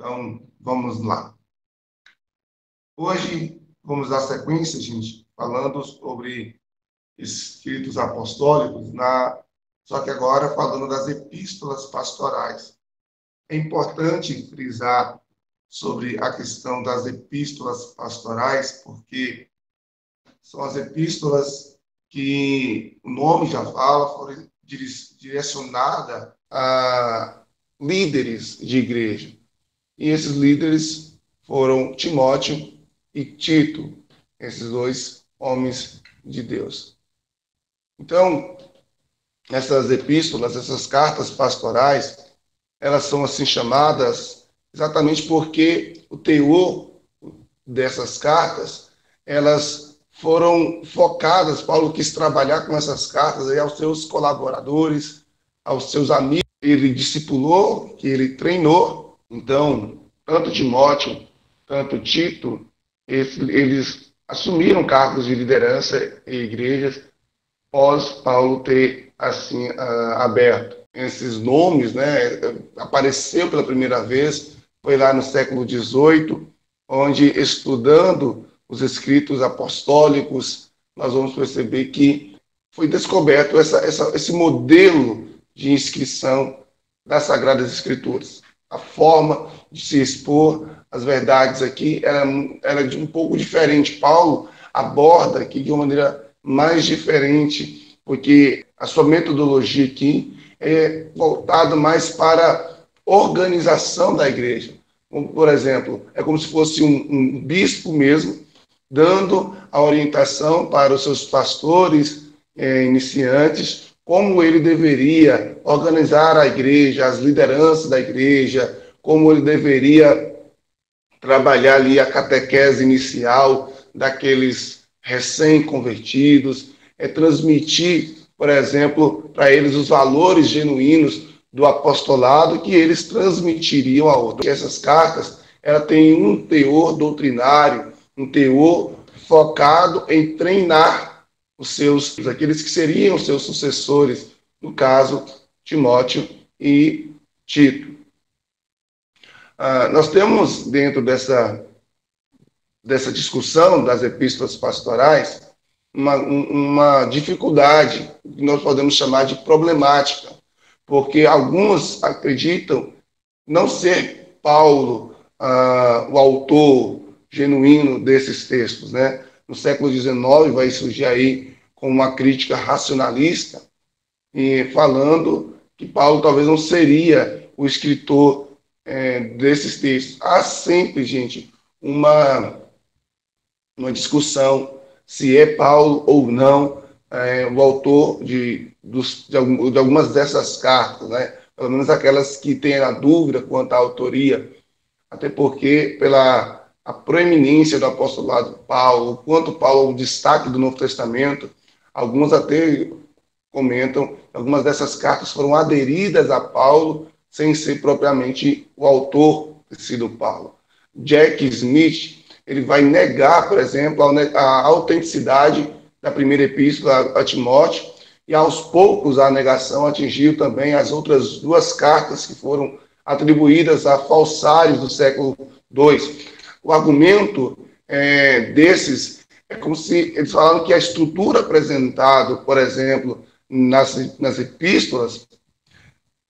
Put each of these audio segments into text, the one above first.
Então, vamos lá. Hoje, vamos dar sequência, gente, falando sobre escritos apostólicos, só que agora falando das epístolas pastorais. É importante frisar sobre a questão das epístolas pastorais, porque são as epístolas que o nome já fala, foram direcionadas a líderes de igreja. E esses líderes foram Timóteo e Tito, esses dois homens de Deus. Então, essas epístolas, essas cartas pastorais, elas são assim chamadas exatamente porque o teor dessas cartas, elas foram focadas, Paulo quis trabalhar com essas cartas aí aos seus colaboradores, aos seus amigos, ele discipulou, que ele treinou. Então, tanto Timóteo, tanto Tito, eles assumiram cargos de liderança em igrejas pós Paulo ter assim aberto esses nomes, né? Apareceu pela primeira vez, foi lá no século XVIII, onde estudando os escritos apostólicos, nós vamos perceber que foi descoberto esse modelo de inscrição das Sagradas Escrituras. A forma de se expor as verdades aqui era de um pouco diferente. Paulo aborda aqui de uma maneira mais diferente, porque a sua metodologia aqui é voltada mais para a organização da igreja. Por exemplo, é como se fosse um bispo mesmo, dando a orientação para os seus pastores iniciantes, como ele deveria organizar a igreja, as lideranças da igreja, como ele deveria trabalhar ali a catequese inicial daqueles recém-convertidos, transmitir, por exemplo, para eles os valores genuínos do apostolado que eles transmitiriam a outros. Essas cartas, ela tem um teor doutrinário, um teor focado em treinar aqueles que seriam seus sucessores, no caso, Timóteo e Tito. Nós temos dentro dessa discussão das epístolas pastorais uma dificuldade que nós podemos chamar de problemática, porque alguns acreditam não ser Paulo o autor genuíno desses textos, né? No século XIX vai surgir aí com uma crítica racionalista e falando que Paulo talvez não seria o escritor desses textos. Há sempre, gente, uma discussão se é Paulo ou não o autor de algumas dessas cartas, né? Pelo menos aquelas que têm a dúvida quanto à autoria, até porque pela a proeminência do apostolado de Paulo, quanto Paulo é o destaque do Novo Testamento, alguns até comentam, algumas dessas cartas foram aderidas a Paulo sem ser propriamente o autor sido Paulo. Jack Smith, ele vai negar, por exemplo, a autenticidade da primeira epístola a Timóteo, e aos poucos a negação atingiu também as outras duas cartas que foram atribuídas a falsários do século II. O argumento desses é como se eles falaram que a estrutura apresentada, por exemplo, nas epístolas,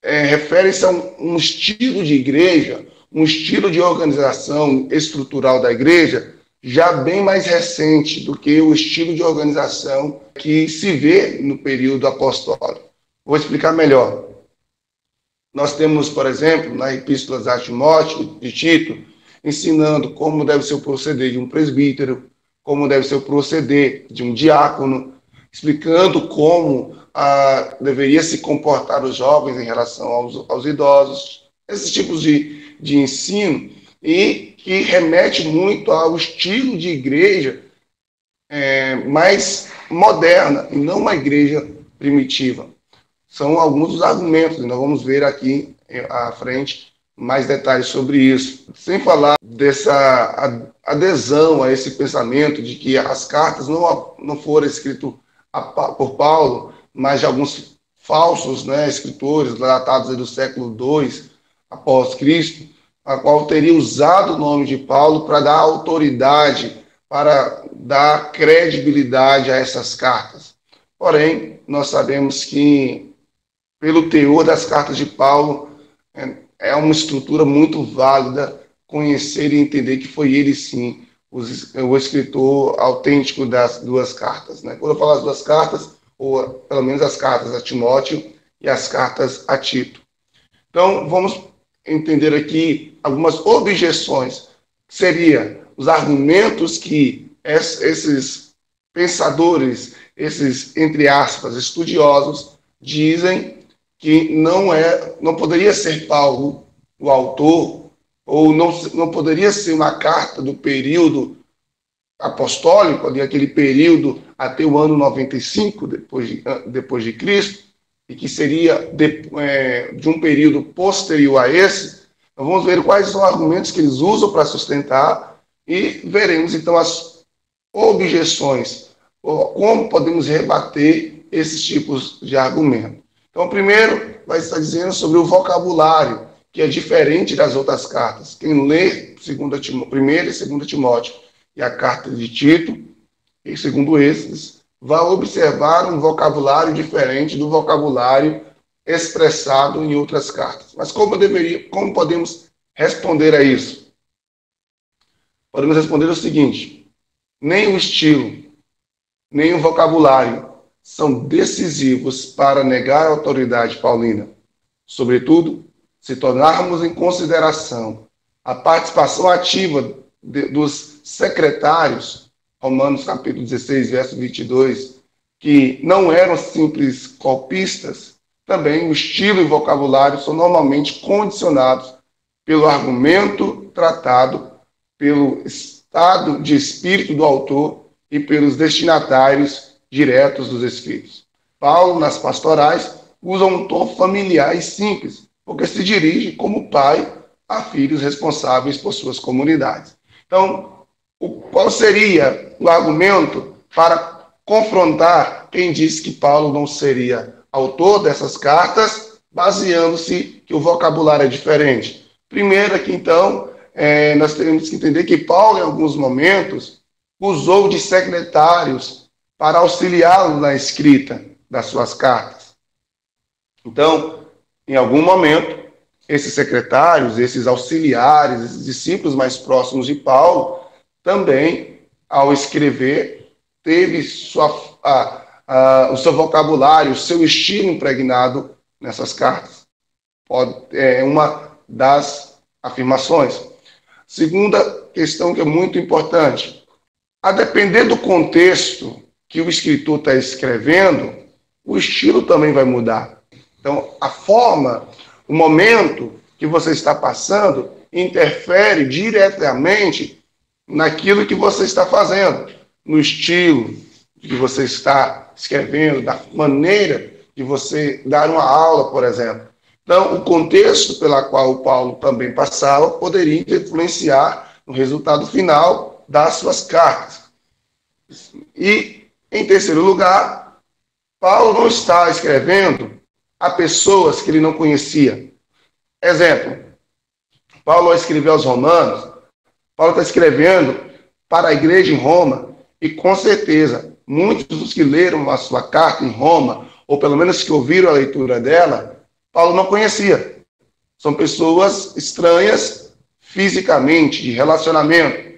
refere-se a um estilo de igreja, um estilo de organização estrutural da igreja já bem mais recente do que o estilo de organização que se vê no período apostólico. Vou explicar melhor. Nós temos, por exemplo, na epístola a Timóteo, de Tito, ensinando como deve ser o proceder de um presbítero, como deve ser o proceder de um diácono, explicando como deveria se comportar os jovens em relação aos idosos, esses tipos de ensino, e que remete muito ao estilo de igreja mais moderna, e não uma igreja primitiva. São alguns dos argumentos, e nós vamos ver aqui à frente mais detalhes sobre isso. Sem falar dessa adesão a esse pensamento de que as cartas não foram escritas por Paulo, mas de alguns falsos escritores datados do século II após Cristo, a qual teria usado o nome de Paulo para dar autoridade, para dar credibilidade a essas cartas. Porém, nós sabemos que, pelo teor das cartas de Paulo, é uma estrutura muito válida conhecer e entender que foi ele, sim, o escritor autêntico das duas cartas. Né? Quando eu falo as duas cartas, ou pelo menos as cartas a Timóteo e as cartas a Tito. Então, vamos entender aqui algumas objeções, que seria os argumentos que esses pensadores, esses, entre aspas, estudiosos, dizem que não poderia ser Paulo o autor, ou não poderia ser uma carta do período apostólico, ali, aquele período até o ano 95 depois de Cristo, e que seria de um período posterior a esse. Então, vamos ver quais são os argumentos que eles usam para sustentar e veremos, então, as objeções, como podemos rebater esses tipos de argumento. Então, primeiro, vai estar dizendo sobre o vocabulário, que é diferente das outras cartas. Quem lê 1 e 2 Timóteo e a carta de Tito, e segundo esses, vai observar um vocabulário diferente do vocabulário expressado em outras cartas. Mas como podemos responder a isso? Podemos responder o seguinte: nem o estilo, nem o vocabulário são decisivos para negar a autoridade paulina. Sobretudo, se tornarmos em consideração a participação ativa dos secretários, Romanos capítulo 16, verso 22, que não eram simples copistas, também o estilo e vocabulário são normalmente condicionados pelo argumento tratado, pelo estado de espírito do autor e pelos destinatários diretos dos escritos. Paulo, nas pastorais, usa um tom familiar e simples, porque se dirige como pai a filhos responsáveis por suas comunidades. Então, qual seria o argumento para confrontar quem diz que Paulo não seria autor dessas cartas, baseando-se que o vocabulário é diferente? Primeiro aqui, então, nós temos que entender que Paulo, em alguns momentos, usou de secretários para auxiliá-lo na escrita das suas cartas. Então, em algum momento, esses secretários, esses auxiliares, esses discípulos mais próximos de Paulo, também, ao escrever, teve o seu vocabulário, o seu estilo impregnado nessas cartas. É uma das afirmações. Segunda questão que é muito importante: a depender do contexto que o escritor está escrevendo, o estilo também vai mudar. Então, a forma, o momento que você está passando interfere diretamente naquilo que você está fazendo, no estilo que você está escrevendo, da maneira de você dar uma aula, por exemplo. Então, o contexto pela qual o Paulo também passava poderia influenciar no resultado final das suas cartas. E, em terceiro lugar, Paulo não está escrevendo a pessoas que ele não conhecia. Exemplo, Paulo, ao escrever aos Romanos, Paulo está escrevendo para a igreja em Roma, e com certeza, muitos dos que leram a sua carta em Roma, ou pelo menos que ouviram a leitura dela, Paulo não conhecia. São pessoas estranhas fisicamente, de relacionamento.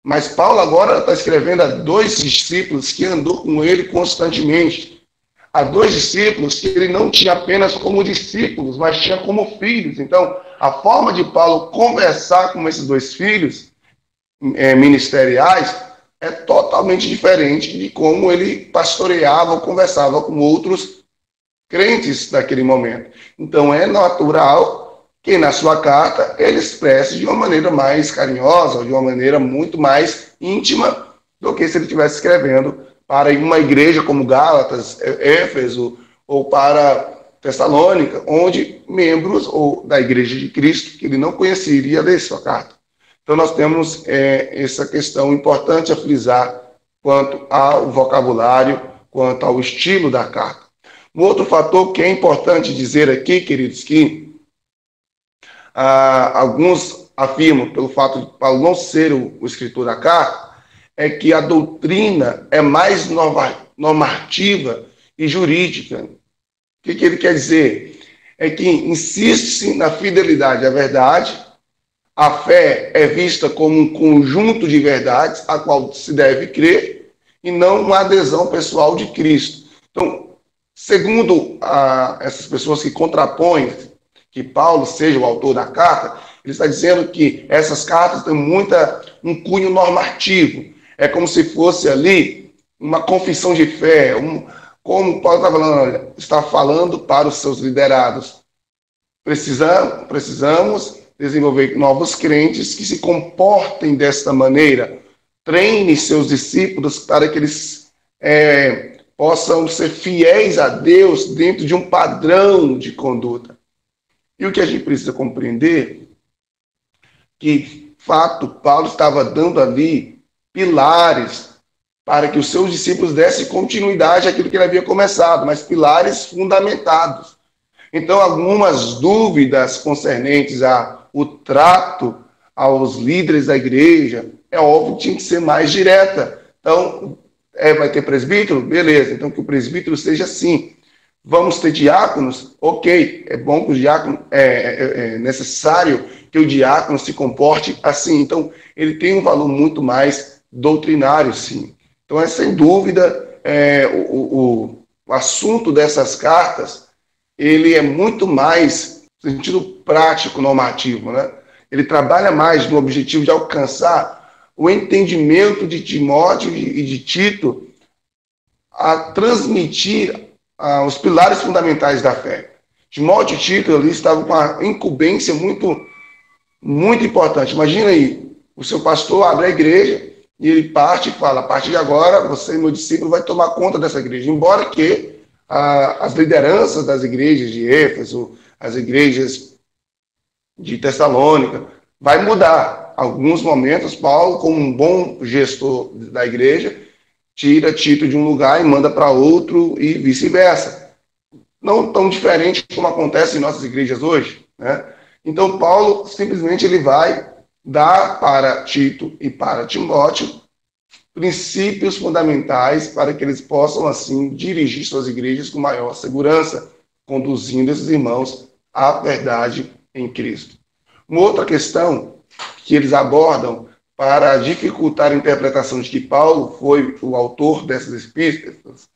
Mas Paulo agora está escrevendo a 2 discípulos que andou com ele constantemente. A 2 discípulos que ele não tinha apenas como discípulos, mas tinha como filhos. Então, a forma de Paulo conversar com esses 2 filhos ministeriais é totalmente diferente de como ele pastoreava ou conversava com outros crentes daquele momento. Então, é natural que na sua carta ele expresse de uma maneira mais carinhosa, de uma maneira muito mais íntima do que se ele estivesse escrevendo para uma igreja como Gálatas, Éfeso, ou para Tessalônica, onde membros ou da igreja de Cristo que ele não conhecia iria ler sua carta. Então, nós temos essa questão importante a frisar quanto ao vocabulário, quanto ao estilo da carta. Um outro fator que é importante dizer aqui, queridos, que alguns afirmam, pelo fato de Paulo não ser o escritor da carta, é que a doutrina é mais normativa e jurídica. O que ele quer dizer? É que insiste na fidelidade à verdade, a fé é vista como um conjunto de verdades a qual se deve crer e não uma adesão pessoal de Cristo. Então, segundo essas pessoas que contrapõem que Paulo seja o autor da carta, ele está dizendo que essas cartas têm um cunho normativo. É como se fosse ali uma confissão de fé, como Paulo está falando para os seus liderados. Precisamos desenvolver novos crentes que se comportem desta maneira. Treine seus discípulos para que eles possam ser fiéis a Deus dentro de um padrão de conduta. E o que a gente precisa compreender que, de fato, Paulo estava dando ali pilares para que os seus discípulos dessem continuidade àquilo que ele havia começado, mas pilares fundamentados. Então, algumas dúvidas concernentes ao trato aos líderes da igreja, é óbvio que tinha que ser mais direta. Então, vai ter presbítero? Beleza, então que o presbítero seja assim. Vamos ter diáconos? Ok, é bom que o diácono, é necessário que o diácono se comporte assim. Então, ele tem um valor muito mais doutrinário, sim. Então, sem dúvida, o assunto dessas cartas, ele é muito mais no sentido prático, normativo, né? Ele trabalha mais no objetivo de alcançar o entendimento de Timóteo e de Tito a transmitir os pilares fundamentais da fé. Timóteo e Tito ali estavam com uma incumbência muito, muito importante. Imagina aí, o seu pastor abre a igreja e ele parte e fala, a partir de agora, você, meu discípulo, vai tomar conta dessa igreja. Embora que as lideranças das igrejas de Éfeso, as igrejas de Tessalônica, vai mudar. Alguns momentos, Paulo, como um bom gestor da igreja, tira Tito de um lugar e manda para outro e vice-versa. Não tão diferente como acontece em nossas igrejas hoje, né? Então, Paulo simplesmente ele vai dar para Tito e para Timóteo princípios fundamentais para que eles possam, assim, dirigir suas igrejas com maior segurança, conduzindo esses irmãos à verdade em Cristo. Uma outra questão que eles abordam para dificultar a interpretação de que Paulo foi o autor dessas epístolas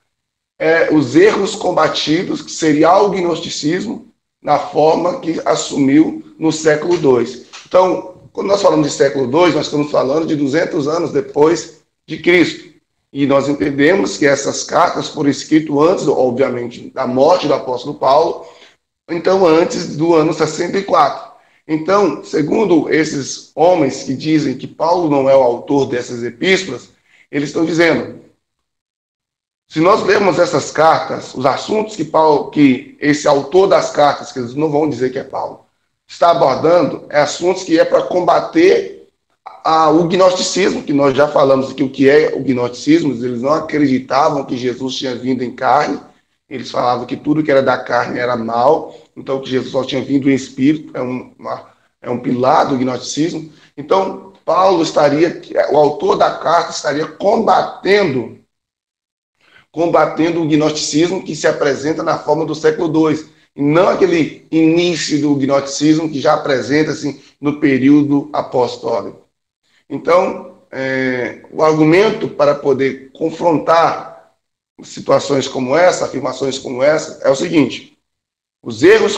é os erros combatidos, que seria o gnosticismo, na forma que assumiu no século II. Então, quando nós falamos de século II, nós estamos falando de 200 anos depois de Cristo. E nós entendemos que essas cartas foram escritas antes, obviamente, da morte do apóstolo Paulo, então antes do ano 64. Então, segundo esses homens que dizem que Paulo não é o autor dessas epístolas, eles estão dizendo, se nós lermos essas cartas, os assuntos que esse autor das cartas, que eles não vão dizer que é Paulo, está abordando, assuntos que é para combater o gnosticismo, que nós já falamos aqui o que é o gnosticismo. Eles não acreditavam que Jesus tinha vindo em carne, eles falavam que tudo que era da carne era mal, então que Jesus só tinha vindo em espírito, é um pilar do gnosticismo. Então, Paulo o autor da carta estaria combatendo o gnosticismo que se apresenta na forma do século II, e não aquele início do gnosticismo que já apresenta assim, no período apostólico. Então, o argumento para poder confrontar situações como essa, afirmações como essa, é o seguinte: os erros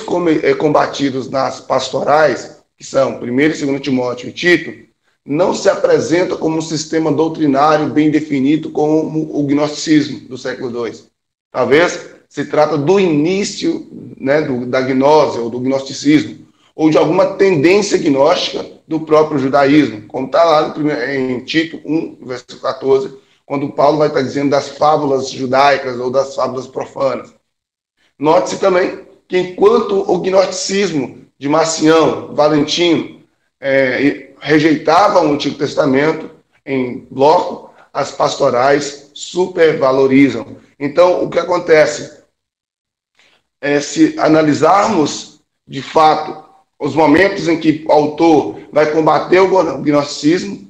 combatidos nas pastorais, que são 1º e 2º Timóteo e Tito, não se apresentam como um sistema doutrinário bem definido como o gnosticismo do século II. Talvez se trata do início, né, da gnose ou do gnosticismo, ou de alguma tendência gnóstica do próprio judaísmo, como está lá em Tito 1, versículo 14, quando Paulo vai estar dizendo das fábulas judaicas ou das fábulas profanas. Note-se também que enquanto o gnosticismo de Marcião, Valentino, rejeitavam o Antigo Testamento em bloco, as pastorais supervalorizam. Então, o que acontece? Se analisarmos, de fato, os momentos em que o autor vai combater o gnosticismo,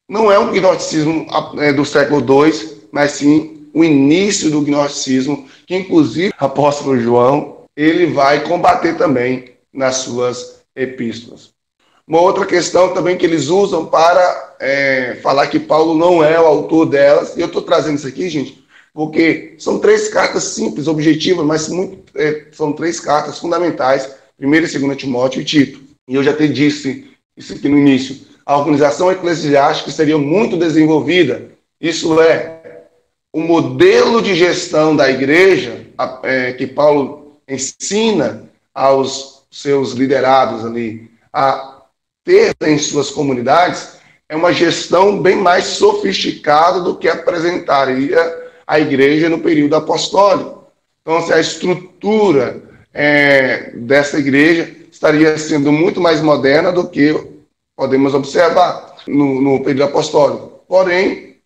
não é um gnosticismo do século II, mas sim o início do gnosticismo, que inclusive o apóstolo João, ele vai combater também nas suas epístolas. Uma outra questão também que eles usam para falar que Paulo não é o autor delas, e eu estou trazendo isso aqui, gente, porque são 3 cartas simples, objetivas, mas são 3 cartas fundamentais, 1ª e 2ª Timóteo e Tito. E eu já te disse isso aqui no início. A organização eclesiástica seria muito desenvolvida, isso é, o modelo de gestão da igreja que Paulo ensina aos seus liderados ali a ter em suas comunidades, é uma gestão bem mais sofisticada do que apresentaria a igreja no período apostólico. Então, a estrutura dessa igreja estaria sendo muito mais moderna do que podemos observar no período apostólico. Porém,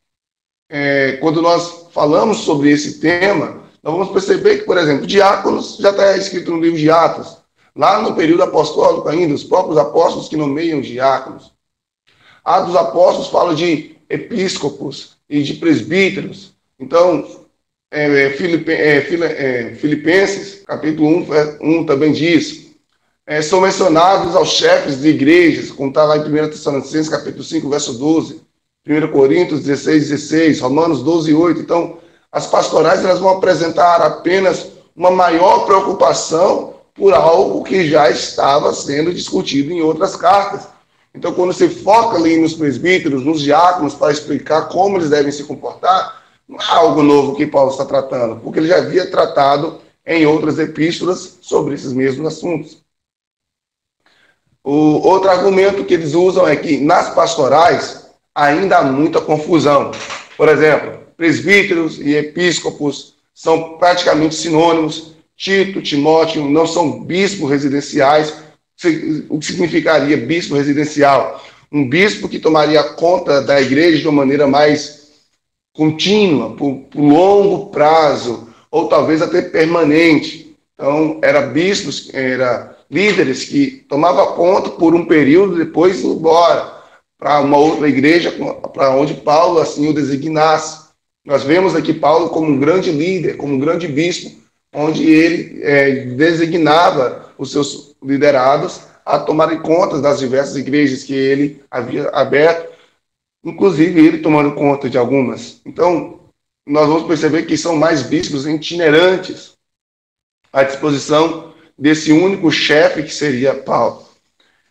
quando nós falamos sobre esse tema, nós vamos perceber que, por exemplo, diáconos já está escrito no livro de Atos. Lá no período apostólico ainda, os próprios apóstolos que nomeiam diáconos. Atos dos Apóstolos fala de episcopos e de presbíteros. Então, Filipenses, capítulo 1 também diz, são mencionados aos chefes de igrejas, como está lá em 1 Tessalonicenses, capítulo 5, verso 12, 1 Coríntios 16, 16, Romanos 12, 8. Então, as pastorais elas vão apresentar apenas uma maior preocupação por algo que já estava sendo discutido em outras cartas. Então, quando se foca ali nos presbíteros, nos diáconos, para explicar como eles devem se comportar, não é algo novo que Paulo está tratando, porque ele já havia tratado em outras epístolas sobre esses mesmos assuntos. O outro argumento que eles usam é que nas pastorais ainda há muita confusão. Por exemplo, presbíteros e episcopos são praticamente sinônimos. Tito, Timóteo não são bispos residenciais. O que significaria bispo residencial? Um bispo que tomaria conta da igreja de uma maneira mais contínua, por longo prazo, ou talvez até permanente. Então, eram bispos, eram líderes que tomavam conta por um período, depois iam embora para uma outra igreja, para onde Paulo assim o designasse. Nós vemos aqui Paulo como um grande líder, como um grande bispo, onde ele designava os seus liderados a tomarem conta das diversas igrejas que ele havia aberto, inclusive ele tomando conta de algumas. Então, nós vamos perceber que são mais bispos itinerantes à disposição desse único chefe que seria Paulo.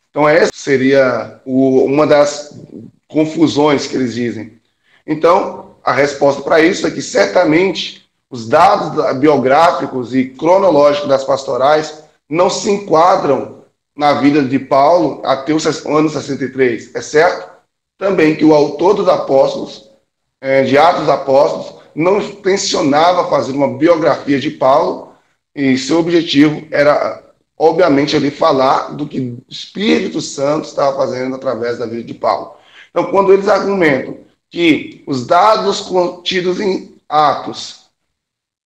Então, essa seria uma das confusões que eles dizem. Então, a resposta para isso é que certamente os dados biográficos e cronológicos das pastorais não se enquadram na vida de Paulo até o ano 63. É certo também que o autor dos apóstolos, de Atos dos Apóstolos, não intencionava fazer uma biografia de Paulo, e seu objetivo era, obviamente, ali falar do que o Espírito Santo estava fazendo através da vida de Paulo. Então, quando eles argumentam que os dados contidos em Atos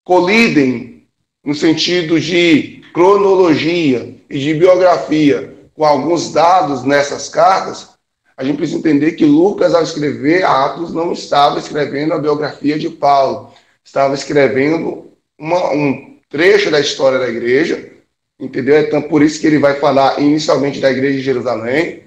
colidem no sentido de cronologia e de biografia com alguns dados nessas cartas, a gente precisa entender que Lucas, ao escrever Atos, não estava escrevendo a biografia de Paulo, estava escrevendo um trecho da história da igreja, entendeu? Então, por isso que ele vai falar inicialmente da igreja de Jerusalém,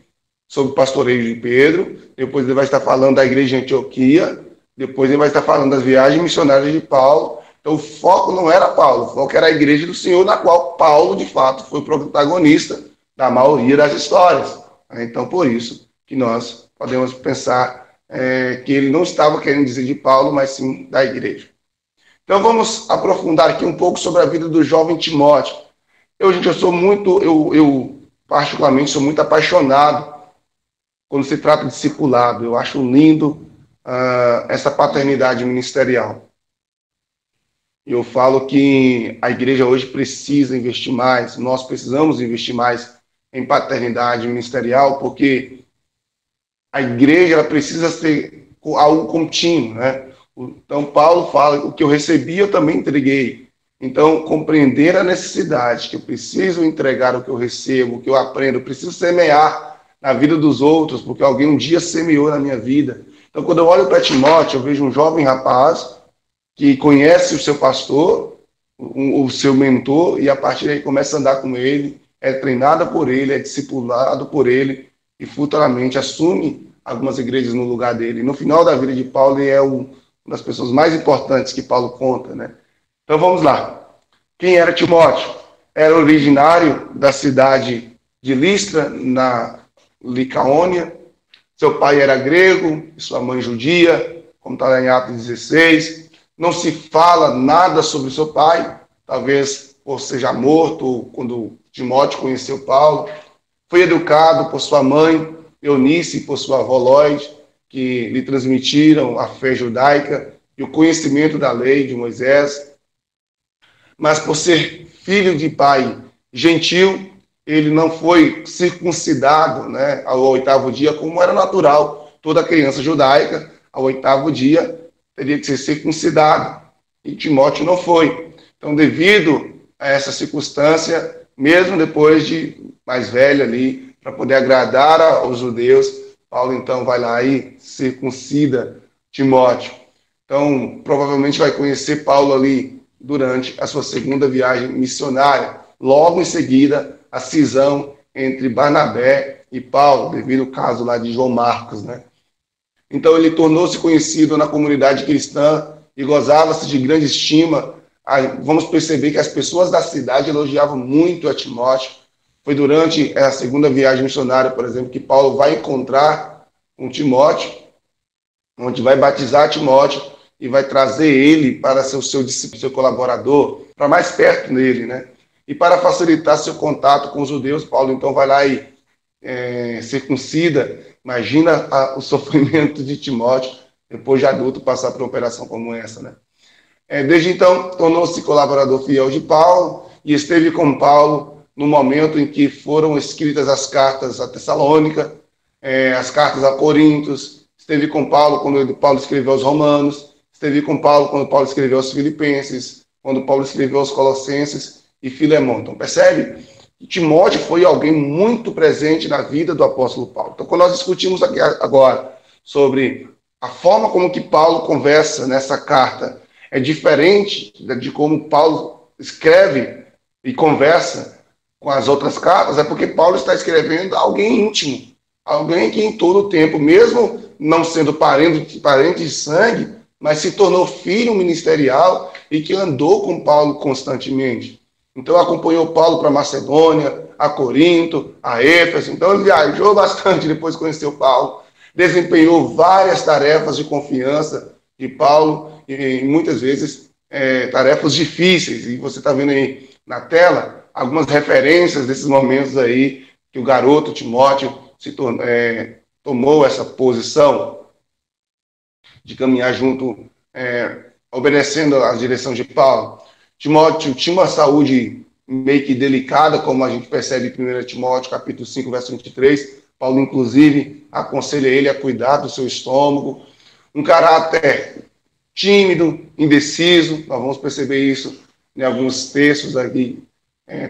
sobre o pastoreio de Pedro, depois ele vai estar falando da igreja de Antioquia, depois ele vai estar falando das viagens missionárias de Paulo. Então, o foco não era Paulo, o foco era a igreja do Senhor, na qual Paulo, de fato, foi protagonista da maioria das histórias. Então, por isso que nós podemos pensar que ele não estava querendo dizer de Paulo, mas sim da igreja. Então, vamos aprofundar aqui um pouco sobre a vida do jovem Timóteo. Eu particularmente sou muito apaixonado quando se trata de discipulado. Eu acho lindo essa paternidade ministerial. Eu falo que a igreja hoje precisa investir mais, nós precisamos investir mais em paternidade ministerial, porque a igreja ela precisa ser algo contínuo, né? Então, Paulo fala, o que eu recebi, eu também entreguei. Então, compreender a necessidade que eu preciso entregar o que eu recebo, o que eu aprendo, eu preciso semear na vida dos outros, porque alguém um dia semeou na minha vida. Então, quando eu olho para Timóteo, eu vejo um jovem rapaz que conhece o seu pastor, o seu mentor, e a partir daí começa a andar com ele, é treinada por ele, é discipulado por ele, e futuramente assume algumas igrejas no lugar dele. No final da vida de Paulo, ele é uma das pessoas mais importantes que Paulo conta, né? Então vamos lá. Quem era Timóteo? Era originário da cidade de Listra, na Licaônia. Seu pai era grego, sua mãe judia, como está lá em Atos 16. Não se fala nada sobre seu pai, talvez por seja morto quando Timóteo conheceu Paulo. Foi educado por sua mãe, Eunice, e por sua avó Lóide, que lhe transmitiram a fé judaica e o conhecimento da lei de Moisés. Mas por ser filho de pai gentil, ele não foi circuncidado, né, ao oitavo dia, como era natural. Toda criança judaica, ao oitavo dia, teria que ser circuncidado. E Timóteo não foi. Então, devido a essa circunstância, mesmo depois de mais velho ali, para poder agradar aos judeus, Paulo então vai lá e circuncida Timóteo. Então, provavelmente vai conhecer Paulo ali durante a sua segunda viagem missionária. Logo em seguida, a cisão entre Barnabé e Paulo, devido ao caso lá de João Marcos, né? Então ele tornou-se conhecido na comunidade cristã e gozava-se de grande estima. Vamos perceber que as pessoas da cidade elogiavam muito a Timóteo. Foi durante a segunda viagem missionária, por exemplo, que Paulo vai encontrar com Timóteo, onde vai batizar Timóteo e vai trazer ele para ser o seu discípulo, seu colaborador, para mais perto dele, né? E para facilitar seu contato com os judeus, Paulo então vai lá e circuncida. Imagina o sofrimento de Timóteo, depois de adulto, passar por uma operação como essa, né? Desde então, tornou-se colaborador fiel de Paulo e esteve com Paulo no momento em que foram escritas as cartas a Tessalônica, as cartas a Coríntios, esteve com Paulo quando Paulo escreveu aos Romanos, esteve com Paulo quando Paulo escreveu aos Filipenses, quando Paulo escreveu aos Colossenses e Filemão. Então, percebe? Timóteo foi alguém muito presente na vida do apóstolo Paulo. Então, quando nós discutimos aqui agora sobre a forma como que Paulo conversa nessa carta, é diferente de como Paulo escreve e conversa com as outras cartas, é porque Paulo está escrevendo a alguém íntimo, alguém que em todo o tempo, mesmo não sendo parente de sangue, mas se tornou filho ministerial e que andou com Paulo constantemente. Então acompanhou Paulo para Macedônia, a Corinto, a Éfeso. Então ele viajou bastante depois que conheceu Paulo, desempenhou várias tarefas de confiança de Paulo e muitas vezes tarefas difíceis. E você está vendo aí na tela algumas referências desses momentos aí que o garoto Timóteo tomou essa posição de caminhar junto, obedecendo à direção de Paulo. Timóteo tinha uma saúde meio que delicada, como a gente percebe em 1 Timóteo, capítulo 5, verso 23. Paulo, inclusive, aconselha ele a cuidar do seu estômago. Um caráter tímido, indeciso, nós vamos perceber isso em alguns textos aqui,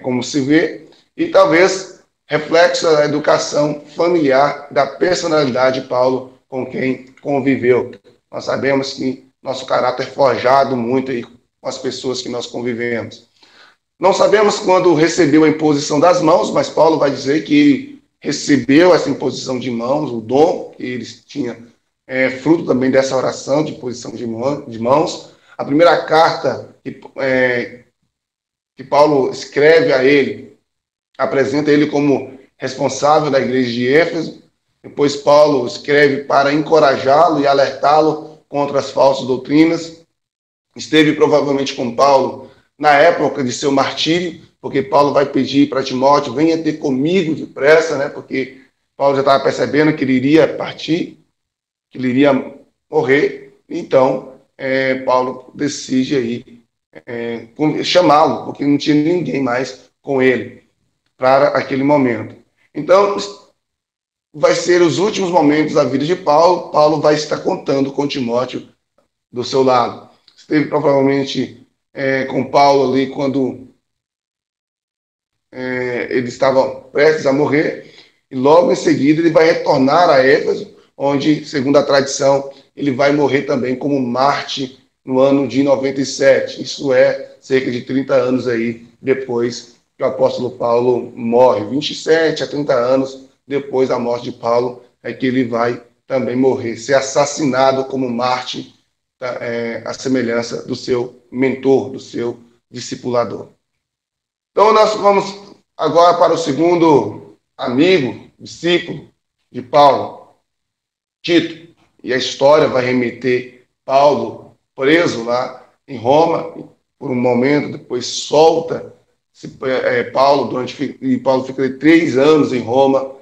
como se vê. E talvez reflexo da educação familiar, da personalidade de Paulo com quem conviveu. Nós sabemos que nosso caráter é forjado muito aí com as pessoas que nós convivemos. Não sabemos quando recebeu a imposição das mãos, mas Paulo vai dizer que ele recebeu essa imposição de mãos, o dom que ele tinha, fruto também dessa oração de imposição de mãos. A primeira carta que Paulo escreve a ele, apresenta ele como responsável da igreja de Éfeso. Depois Paulo escreve para encorajá-lo e alertá-lo contra as falsas doutrinas. Esteve provavelmente com Paulo na época de seu martírio, porque Paulo vai pedir para Timóteo, venha ter comigo depressa, né? Porque Paulo já estava percebendo que ele iria partir, que ele iria morrer. Então, Paulo decide aí chamá-lo, porque não tinha ninguém mais com ele para aquele momento. Então, vai ser os últimos momentos da vida de Paulo. Paulo vai estar contando com Timóteo do seu lado. Esteve provavelmente com Paulo ali quando ele estava prestes a morrer, e logo em seguida ele vai retornar a Éfeso, onde, segundo a tradição, ele vai morrer também como Marte no ano de 97. Isso é cerca de 30 anos aí depois que o apóstolo Paulo morre. 27 a 30 anos depois da morte de Paulo é que ele vai também morrer, ser assassinado como Marte, a semelhança do seu mentor, do seu discipulador. Então, nós vamos agora para o segundo amigo, discípulo de Paulo, Tito. E a história vai remeter Paulo preso lá em Roma, por um momento, depois solta Paulo, e Paulo fica 3 anos em Roma,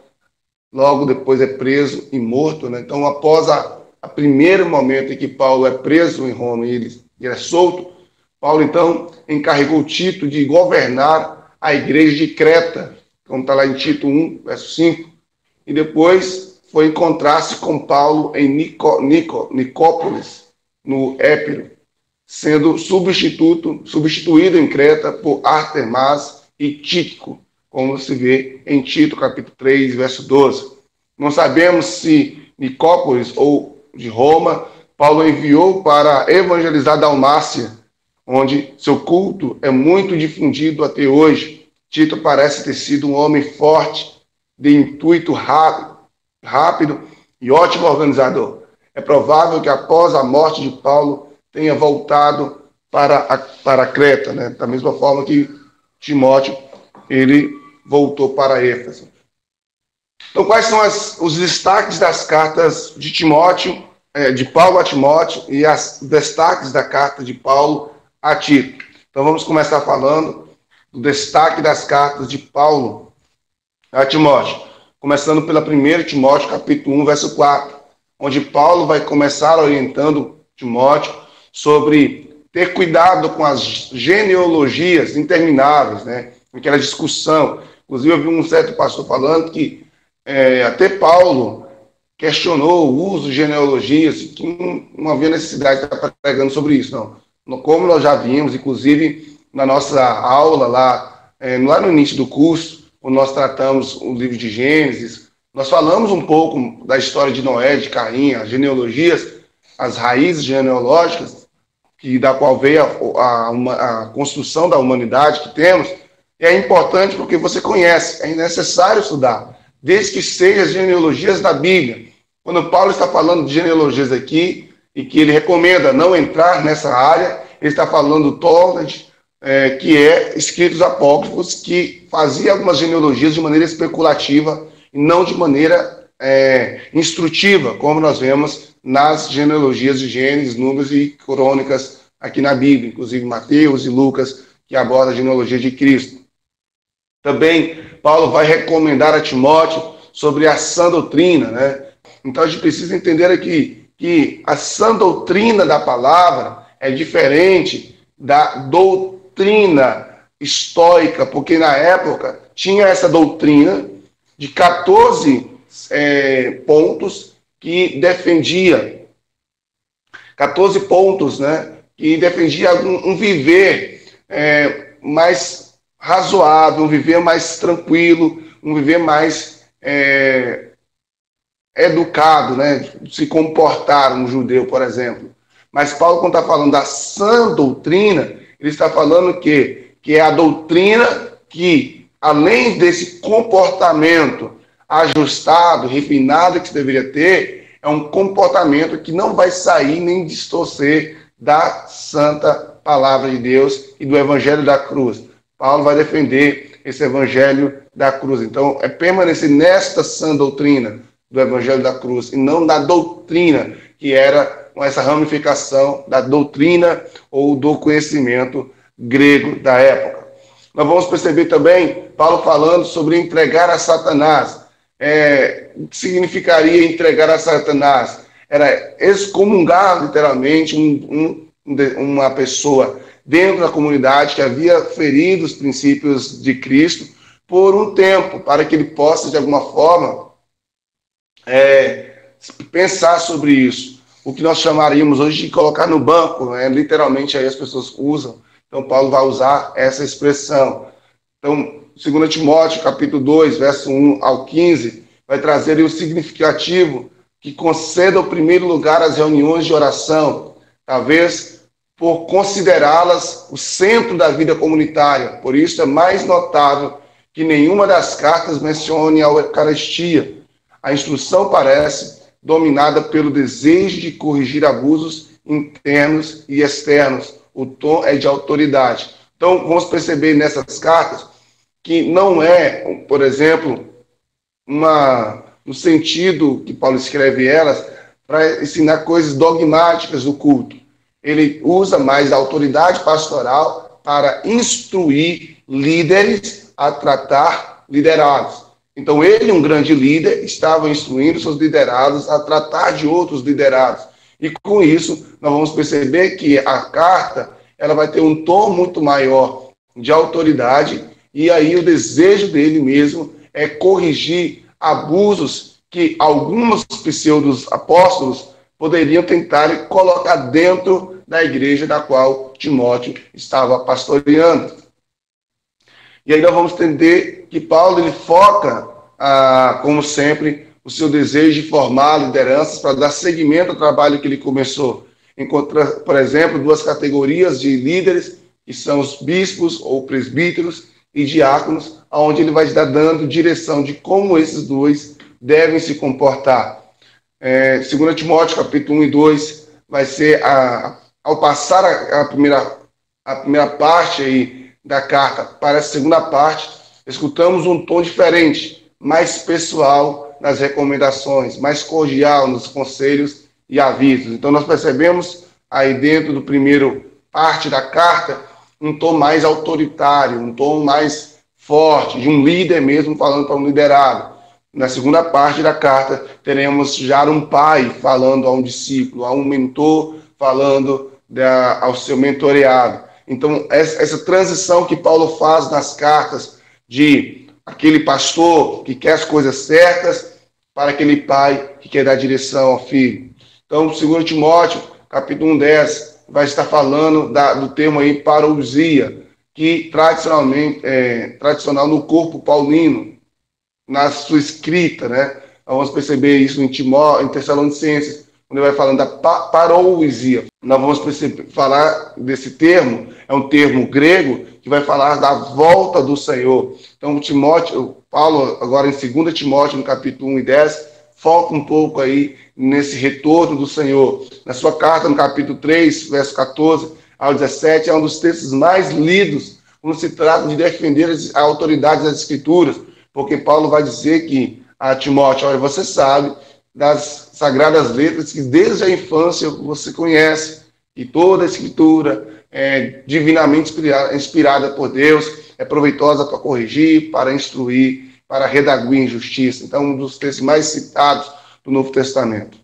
logo depois é preso e morto. Né? Então, após a primeiro momento em que Paulo é preso em Roma e ele é solto, Paulo, então, encarregou Tito de governar a igreja de Creta, como está lá em Tito 1, verso 5, e depois foi encontrar-se com Paulo em Nicópolis, no Épiro, sendo substituído em Creta por Artemas e Tíquico, como se vê em Tito, capítulo 3, verso 12. Não sabemos se Nicópolis ou de Roma, Paulo enviou para evangelizar Dalmácia, onde seu culto é muito difundido até hoje. Tito parece ter sido um homem forte, de intuito rápido e ótimo organizador. É provável que após a morte de Paulo tenha voltado para Creta, né? Da mesma forma que Timóteo, ele voltou para Éfeso. Então, quais são os destaques das cartas de Timóteo, de Paulo a Timóteo, e os destaques da carta de Paulo a Tito? Então, vamos começar falando do destaque das cartas de Paulo a Timóteo, começando pela 1 Timóteo, capítulo 1, verso 4, onde Paulo vai começar orientando Timóteo sobre ter cuidado com as genealogias intermináveis, né? Aquela discussão. Inclusive, eu vi um certo pastor falando que até Paulo questionou o uso de genealogias, que não havia necessidade de estar pregando sobre isso, não. Como nós já vimos, inclusive na nossa aula lá no início do curso, quando nós tratamos o livro de Gênesis, nós falamos um pouco da história de Noé, de Caim, as genealogias, as raízes genealógicas, da qual veio a construção da humanidade que temos. E é importante porque você conhece, é necessário estudar, desde que sejam as genealogias da Bíblia. Quando Paulo está falando de genealogias aqui, e que ele recomenda não entrar nessa área, ele está falando todas, que é escritos apócrifos, que fazia algumas genealogias de maneira especulativa e não de maneira instrutiva, como nós vemos nas genealogias de Gênesis, Números e Crônicas aqui na Bíblia, inclusive Mateus e Lucas, que abordam a genealogia de Cristo. Também Paulo vai recomendar a Timóteo sobre a sã doutrina, né? Então a gente precisa entender aqui que a sã doutrina da palavra é diferente da doutrina estoica, porque na época tinha essa doutrina de 14 pontos que defendia, 14 pontos, né? Que defendia um viver mais razoável, um viver mais tranquilo, um viver mais educado, né? Se comportar um judeu, por exemplo. Mas Paulo, quando está falando da sã doutrina, ele está falando que é a doutrina que, além desse comportamento ajustado, refinado que se deveria ter, é um comportamento que não vai sair nem distorcer da santa palavra de Deus e do evangelho da cruz. Paulo vai defender esse evangelho da cruz. Então, é permanecer nesta sã doutrina do evangelho da cruz e não da doutrina que era essa ramificação da doutrina ou do conhecimento grego da época. Nós vamos perceber também Paulo falando sobre entregar a Satanás. O que significaria entregar a Satanás? Era excomungar, literalmente, uma pessoa dentro da comunidade que havia ferido os princípios de Cristo por um tempo, para que ele possa, de alguma forma, pensar sobre isso. O que nós chamaríamos hoje de colocar no banco, literalmente aí as pessoas usam Então, Paulo vai usar essa expressão. Então, 2 Timóteo, capítulo 2, verso 1 ao 15, vai trazer o significativo que conceda o primeiro lugar às reuniões de oração, talvez por considerá-las o centro da vida comunitária. Por isso é mais notável que nenhuma das cartas mencione a Eucaristia. A instrução parece dominada pelo desejo de corrigir abusos internos e externos. O tom é de autoridade. Então, vamos perceber nessas cartas que não é, por exemplo, no sentido que Paulo escreve elas, para ensinar coisas dogmáticas do culto. Ele usa mais a autoridade pastoral para instruir líderes a tratar liderados. Então, ele, um grande líder, estava instruindo seus liderados a tratar de outros liderados. E com isso, nós vamos perceber que a carta ela vai ter um tom muito maior de autoridade, e aí o desejo dele mesmo é corrigir abusos que alguns pseudos apóstolos poderiam tentar colocar dentro da igreja da qual Timóteo estava pastoreando. E aí nós vamos entender que Paulo ele foca, como sempre, o seu desejo de formar lideranças para dar seguimento ao trabalho que ele começou. Encontra, por exemplo, duas categorias de líderes, que são os bispos ou presbíteros e diáconos, onde ele vai estar dando direção de como esses dois devem se comportar. 2 Timóteo, capítulo 1 e 2, vai ser, ao passar a primeira parte aí da carta para a segunda parte, escutamos um tom diferente, mais pessoal nas recomendações, mais cordial nos conselhos e avisos. Então, nós percebemos aí dentro do primeiro parte da carta um tom mais autoritário, um tom mais forte, de um líder mesmo falando para um liderado. Na segunda parte da carta, teremos já um pai falando a um discípulo, a um mentor falando ao seu mentoreado. Então, essa transição que Paulo faz nas cartas de aquele pastor que quer as coisas certas para aquele pai que quer dar direção ao filho. Então, 2 Timóteo, capítulo 1, 10, vai estar falando do termo aí parousia, que tradicional no corpo paulino, na sua escrita, né? Vamos perceber isso em Tessalonicenses, quando ele vai falando da parousia. Nós vamos falar desse termo, é um termo grego que vai falar da volta do Senhor. Então, Paulo, agora em 2 Timóteo, no capítulo 1 e 10, foca um pouco aí nesse retorno do Senhor. Na sua carta, no capítulo 3, verso 14 ao 17, é um dos textos mais lidos quando se trata de defender a autoridade das Escrituras, porque Paulo vai dizer que a Timóteo, olha, você sabe das sagradas letras que desde a infância você conhece, e toda a Escritura é divinamente inspirada por Deus, é proveitosa para corrigir, para instruir, para redarguir em justiça. Então, um dos textos mais citados do Novo Testamento.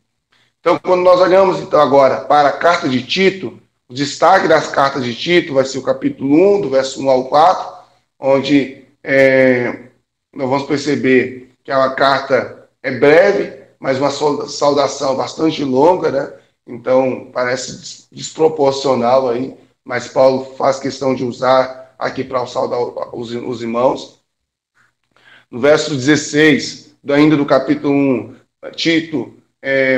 Então, quando nós olhamos então agora para a carta de Tito, o destaque das cartas de Tito vai ser o capítulo 1, do verso 1 ao 4, onde nós vamos perceber que a carta é breve, mas uma saudação bastante longa, né? Então, parece desproporcional aí, mas Paulo faz questão de usar aqui para saudar os irmãos. No verso 16, ainda do capítulo 1, Tito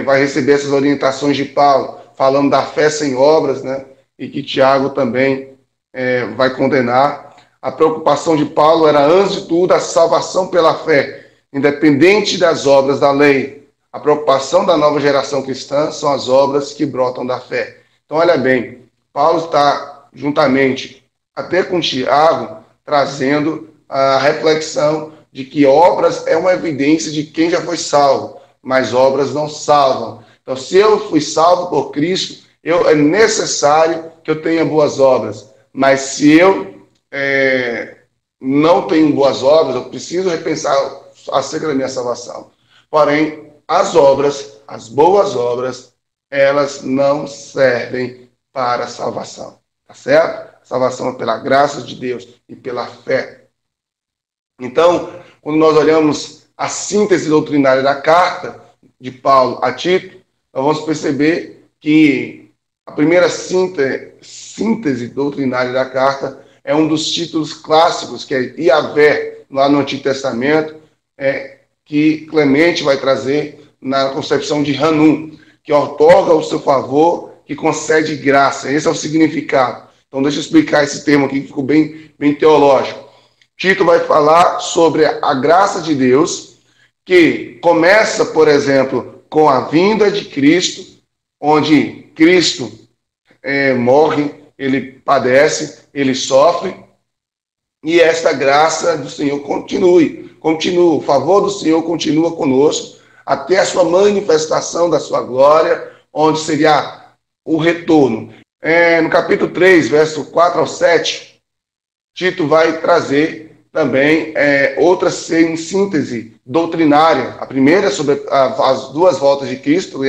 vai receber essas orientações de Paulo, falando da fé sem obras, né? E que Tiago também vai condenar. A preocupação de Paulo era, antes de tudo, a salvação pela fé, independente das obras da lei. A preocupação da nova geração cristã são as obras que brotam da fé. Então, olha bem, Paulo está, juntamente até com Tiago, trazendo a reflexão de que obras é uma evidência de quem já foi salvo, mas obras não salvam. Então, se eu fui salvo por Cristo, é necessário que eu tenha boas obras. Mas se eu não tenho boas obras, eu preciso repensar acerca da minha salvação. Porém, as obras, as boas obras, elas não servem para a salvação. Tá certo? A salvação é pela graça de Deus e pela fé. Então, quando nós olhamos a síntese doutrinária da carta de Paulo a Tito, nós vamos perceber que A primeira síntese doutrinária da carta é um dos títulos clássicos, que é Yahvé, lá no Antigo Testamento, que Clemente vai trazer na concepção de Hanun, que outorga o seu favor, que concede graça. Esse é o significado. Então, deixa eu explicar esse termo aqui, que ficou bem teológico. Tito vai falar sobre a graça de Deus, que começa, por exemplo, com a vinda de Cristo, onde Cristo morre, ele padece, ele sofre, e esta graça do Senhor continua, o favor do Senhor continua conosco, até a sua manifestação da sua glória, onde seria o retorno. No capítulo 3, verso 4 ao 7, Tito vai trazer também outra síntese doutrinária. A primeira é sobre as duas voltas de Cristo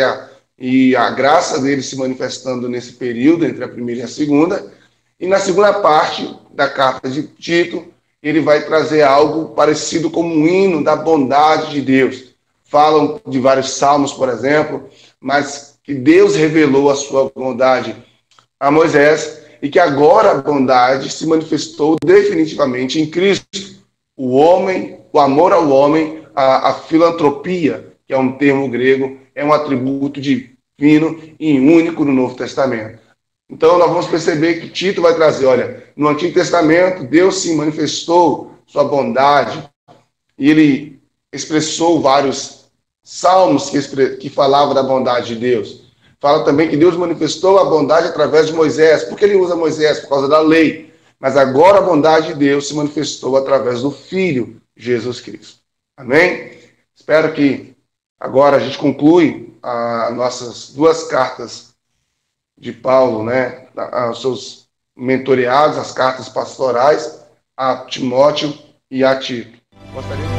e a graça dele se manifestando nesse período, entre a primeira e a segunda. E na segunda parte da carta de Tito, ele vai trazer algo parecido como um hino da bondade de Deus. Falam de vários salmos, por exemplo, mas que Deus revelou a sua bondade a Moisés e que agora a bondade se manifestou definitivamente em Cristo. O amor ao homem, a filantropia, que é um termo grego, é um atributo divino e único no Novo Testamento. Então, nós vamos perceber que Tito vai trazer, olha, no Antigo Testamento, Deus se manifestou sua bondade, e ele expressou vários salmos que falavam da bondade de Deus. Fala também que Deus manifestou a bondade através de Moisés. Por que ele usa Moisés? Por causa da lei. Mas agora a bondade de Deus se manifestou através do Filho, Jesus Cristo. Amém? Espero que agora a gente conclui as nossas duas cartas de Paulo, né, aos seus mentoreados, as cartas pastorais, a Timóteo e a Tito. Gostaria